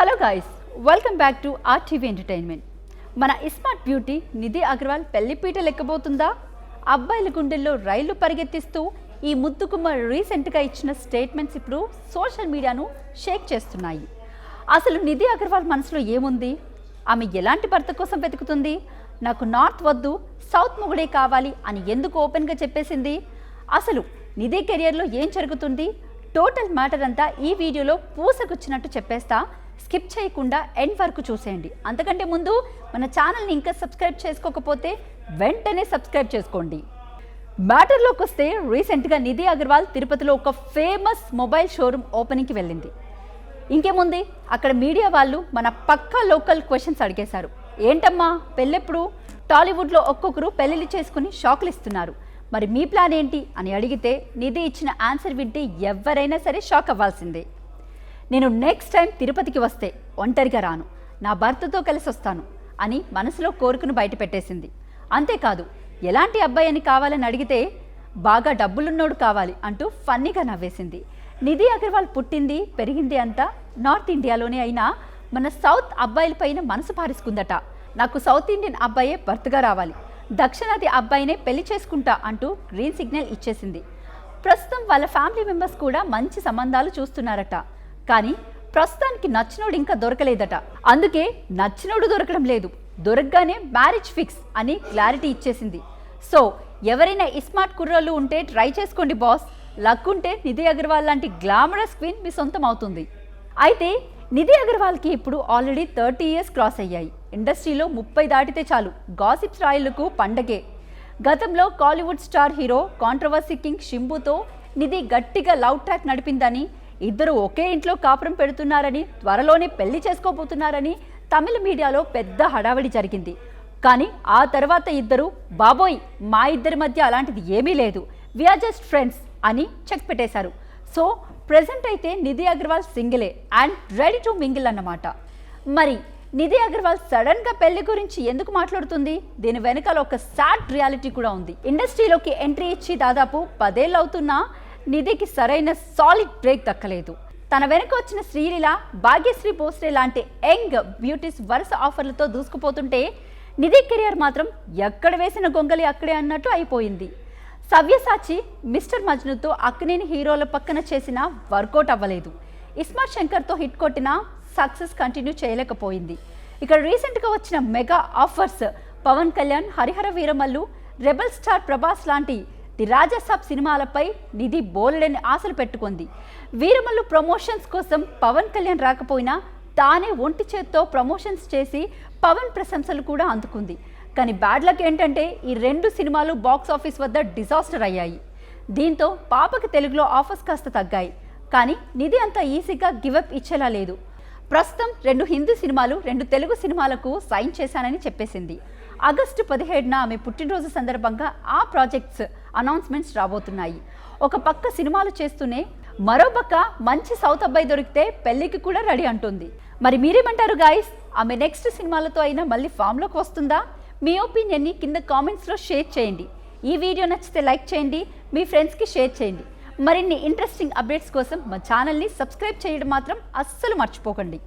Hello guys, welcome back to RTV entertainment. మన smart beauty Nidhi Agarwal పెళ్లిపీట లెక్కబోతుందా? అబ్బాయిల గుండెల్లో రైళ్లు పరిగెత్తిస్తూ ఈ ముద్దుకుమ్మ రీసెంట్గా ఇచ్చిన స్టేట్మెంట్స్ ఇప్పుడు సోషల్ మీడియాను షేక్ చేస్తున్నాయి. అసలు నిధి అగర్వాల్ మనసులో ఏముంది? ఆమె ఎలాంటి భర్త కోసం వెతుకుతుంది? నాకు నార్త్ వద్దు, సౌత్ మొగుడే కావాలి అని ఎందుకు ఓపెన్గా చెప్పేసింది? అసలు నిధి కెరియర్లో ఏం జరుగుతుంది? టోటల్ మ్యాటర్ అంతా ఈ వీడియోలో పూసకొచ్చినట్టు చెప్పేస్తా. స్కిప్ చేయకుండా ఎండ్ వరకు చూసేయండి. అంతకంటే ముందు మన ఛానల్ని ఇంకా సబ్స్క్రైబ్ చేసుకోకపోతే వెంటనే సబ్స్క్రైబ్ చేసుకోండి. మ్యాటర్లోకి వస్తే రీసెంట్గా నిధి అగర్వాల్ తిరుపతిలో ఒక ఫేమస్ మొబైల్ షోరూమ్ ఓపెనింగ్కి వెళ్ళింది. ఇంకేముంది, అక్కడ మీడియా వాళ్ళు మన పక్కా లోకల్ క్వశ్చన్స్ అడిగేశారు. ఏంటమ్మా పెళ్ళెప్పుడు? టాలీవుడ్లో ఒక్కొక్కరు పెళ్ళిళ్ళు చేసుకుని షాకులు ఇస్తున్నారు, మరి మీ ప్లాన్ ఏంటి అని అడిగితే నిధి ఇచ్చిన ఆన్సర్ వింటే ఎవరైనా సరే షాక్ అవ్వాల్సిందే. నేను నెక్స్ట్ టైం తిరుపతికి వస్తే ఒంటరిగా రాను, నా భర్తతో కలిసి వస్తాను అని మనసులో కోరికను బయట పెట్టేసింది. అంతేకాదు, ఎలాంటి అబ్బాయి అని కావాలని అడిగితే బాగా డబ్బులున్నోడు కావాలి అంటూ ఫన్నీగా నవ్వేసింది. నిధి అగర్వాల్ పుట్టింది పెరిగింది అంతా నార్త్ ఇండియాలోనే అయినా మన సౌత్ అబ్బాయిలపైన మనసు పారేసుకుందట. నాకు సౌత్ ఇండియన్ అబ్బాయే భర్తగా రావాలి, దక్షిణాది అబ్బాయినే పెళ్లి చేసుకుంటా అంటూ గ్రీన్ సిగ్నల్ ఇచ్చేసింది. ప్రస్తుతం వాళ్ళ ఫ్యామిలీ మెంబర్స్ కూడా మంచి సంబంధాలు చూస్తున్నారట. కానీ ప్రస్తుతానికి నచ్చినోడు ఇంకా దొరకలేదట. అందుకే నచ్చినోడు దొరకడం లేదు, దొరకగానే మ్యారేజ్ ఫిక్స్ అని క్లారిటీ ఇచ్చేసింది. సో ఎవరైనా స్మార్ట్ కుర్రోళ్ళు ఉంటే ట్రై చేసుకోండి బాస్. లక్ ఉంటే నిధి అగర్వాల్ లాంటి గ్లామరస్ క్వీన్ మీ సొంతం అవుతుంది. అయితే నిధి అగర్వాల్కి ఇప్పుడు ఆల్రెడీ 30 years క్రాస్ అయ్యాయి. ఇండస్ట్రీలో 30 దాటితే చాలు గాసిప్స్ రాయిలకు పండగే. గతంలో Kollywood star hero controversy king షింబుతో నిధి గట్టిగా లవ్ ట్రాక్ నడిపిందని, ఇద్దరు ఒకే ఇంట్లో కాపురం పెడుతున్నారని, త్వరలోనే పెళ్లి చేసుకోబోతున్నారని తమిళ మీడియాలో పెద్ద హడావిడి జరిగింది. కానీ ఆ తర్వాత ఇద్దరు బాబోయ్ మా ఇద్దరి మధ్య అలాంటిది ఏమీ లేదు, వీఆర్ జస్ట్ ఫ్రెండ్స్ అని చెక్ పెట్టేశారు. సో ప్రెజెంట్ అయితే నిధి అగర్వాల్ సింగిలే అండ్ రెడీ టు మింగిల్ అన్నమాట. మరి నిధి అగర్వాల్ సడన్ గా పెళ్లి గురించి ఎందుకు మాట్లాడుతుంది? దీని వెనకాల ఒక సాడ్ రియాలిటీ కూడా ఉంది. ఇండస్ట్రీలోకి ఎంట్రీ ఇచ్చి దాదాపు 10 ఏళ్ళు అవుతున్నా నిధికి సరైన సాలిడ్ బ్రేక్ దక్కలేదు. తన వెనక వచ్చిన శ్రీలీల, భాగ్యశ్రీ పోస్టే లాంటి యంగ్ బ్యూటీస్ వరుస ఆఫర్లతో దూసుకుపోతుంటే నిధి కెరియర్ మాత్రం ఎక్కడ వేసిన గొంగలి అక్కడే అన్నట్టు అయిపోయింది. సవ్యసాచి, మిస్టర్ మజ్నుతో అక్కినేని హీరోల పక్కన చేసిన వర్కౌట్ అవ్వలేదు. ఇస్మార్ట్ శంకర్తో హిట్ కొట్టిన సక్సెస్ కంటిన్యూ చేయలేకపోయింది. ఇక్కడ రీసెంట్గా వచ్చిన mega offers Pawan Kalyan, Harihara Veeramallu, rebel star Prabhas లాంటి ది రాజాసాబ్ సినిమాలపై నిధి బోలెడని ఆశలు పెట్టుకుంది. వీరమల్లు ప్రమోషన్స్ కోసం పవన్ కళ్యాణ్ రాకపోయినా తానే ఒంటి చేత్తో ప్రమోషన్స్ చేసి పవన్ ప్రశంసలు కూడా అందుకుంది. కానీ బ్యాడ్ లక్ ఏంటంటే ఈ 2 సినిమాలు బాక్స్ ఆఫీస్ వద్ద డిజాస్టర్ అయ్యాయి. దీంతో పాపకి తెలుగులో ఆఫర్స్ కాస్త తగ్గాయి. కానీ నిధి అంత ఈజీగా గివప్ ఇచ్చేలా లేదు. ప్రస్తుతం 2 హిందీ సినిమాలు, 2 తెలుగు సినిమాలకు సైన్ చేశానని చెప్పేసింది. ఆగస్టు 17న ఆమె పుట్టినరోజు సందర్భంగా ఆ ప్రాజెక్ట్స్ అనౌన్స్మెంట్స్ రాబోతున్నాయి. ఒక పక్క సినిమాలు చేస్తూనే మరో పక్క మంచి సౌత్ అబ్బాయి దొరికితే పెళ్లికి కూడా రెడీ అంటుంది. మరి మీరేమంటారు గాయస్? ఆమె నెక్స్ట్ సినిమాలతో అయినా మళ్ళీ ఫామ్లోకి వస్తుందా? మీ ఒపీనియన్ని కింద కామెంట్స్లో షేర్ చేయండి. ఈ వీడియో నచ్చితే లైక్ చేయండి, మీ ఫ్రెండ్స్కి షేర్ చేయండి. మరిన్ని ఇంట్రెస్టింగ్ అప్డేట్స్ కోసం మా ఛానల్ని సబ్స్క్రైబ్ చేయడం మాత్రం అస్సలు మర్చిపోకండి.